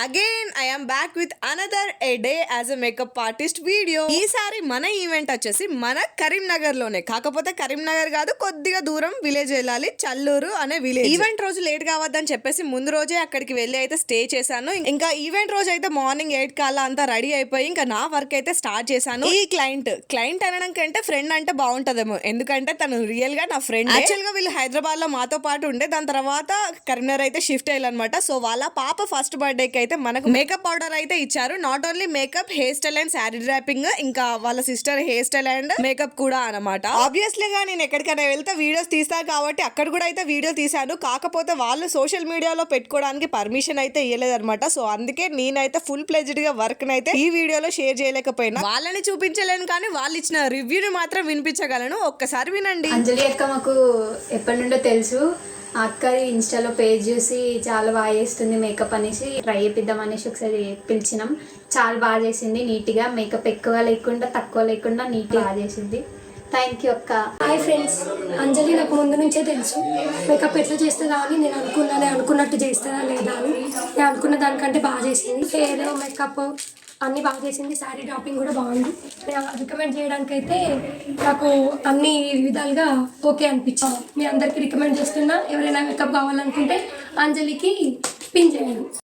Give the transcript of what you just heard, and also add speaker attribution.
Speaker 1: Again I am back with another A day as a makeup artist video. ఈసారి మన event వచ్చేసి మన కరీంనగర్ లోనే, కాకపోతే కరీంనగర్ కాదు, కొద్దిగా దూరం విలేజ్ వెళ్ళాలి, చల్లూరు అనే విలేజ్. ఈవెంట్ రోజు లేట్ కావద్దని చెప్పేసి ముందు రోజే అక్కడికి వెళ్ళి అయితే స్టే చేశాను. ఇంకా ఈవెంట్ రోజు అయితే మార్నింగ్ 8 కల్లా అంతా రెడీ అయిపోయి ఇంకా నా వర్క్ అయితే స్టార్ట్ చేశాను. ఈ క్లయింట్ అనడం కంటే ఫ్రెండ్ అంటే బాగుంటదేమో, ఎందుకంటే తను రియల్ గా నా ఫ్రెండ్. యాక్చువల్ గా వీళ్ళు హైదరాబాద్ లో మాతో పాటు ఉండే, దాని తర్వాత కరీంనగర్ అయితే షిఫ్ట్ అయ్యాలన్నమాట. సో వాళ్ళ పాప ఫస్ట్ బర్త్డే కి అయితే మనకు మేకప్ ఆర్డర్ అయితే ఇచ్చారు. Not only makeup, hair style and sari dropping, ఇంకా వాళ్ళ sister hair style and makeup కూడా అనమాట. ఆబ్వియస్లీ గా నేను ఎక్కడికైనా వెళ్తే వీడియోస్ తీస్తాను కాబట్టి అక్కడ కూడా అయితే వీడియో తీశాను. కాకపోతే వాళ్ళు సోషల్ మీడియాలో పెట్టుకోవడానికి పర్మిషన్ అయితే ఇవ్వలేదన్నమాట. సో అందుకే నేనైతే ఫుల్ ప్లెజ్డ్ గా వర్క్ అయితే ఈ వీడియోలో షేర్ చేయలేకపోయినా. వాళ్ళని చూపించలేను కానీ వాళ్ళు ఇచ్చిన రివ్యూని మాత్రం వినిపించగలను. ఒక్కసారి వినండి.
Speaker 2: అంజలి అక్క మాకు ఎప్పటి నుండో తెలుసు. ఆ అక్క ఇన్స్టాలో పేజ్ చూసి చాలా బాగా చేస్తుంది మేకప్ అనేసి ట్రై చేపిద్దాం అనేసి ఒకసారి పిలిచినాం. చాలా బాగా చేసింది, నీట్గా మేకప్ ఎక్కువ లేకుండా తక్కువ లేకుండా నీట్గా బాగా చేసింది. థ్యాంక్ యూ అక్క.
Speaker 3: హాయ్ ఫ్రెండ్స్, అంజలి నాకు ముందు నుంచే తెలుసు మేకప్ ఎట్లా చేస్తుందా అని. నేను అనుకున్నట్టు చేస్తుందా లేదా అని. నేను అనుకున్న దానికంటే బాగా చేసింది. హెయిర్ మేకప్ అన్నీ బాగా చేసింది. శారీ డ్రాపింగ్ కూడా బాగుంది. నేను రికమెండ్ చేయడానికి అయితే నాకు అన్ని విధాలుగా ఓకే అనిపించింది. మీ అందరికీ రికమెండ్ చేస్తున్నా. ఎవరైనా మేకప్ కావాలనుకుంటే అంజలికి పిన్ చేయండి.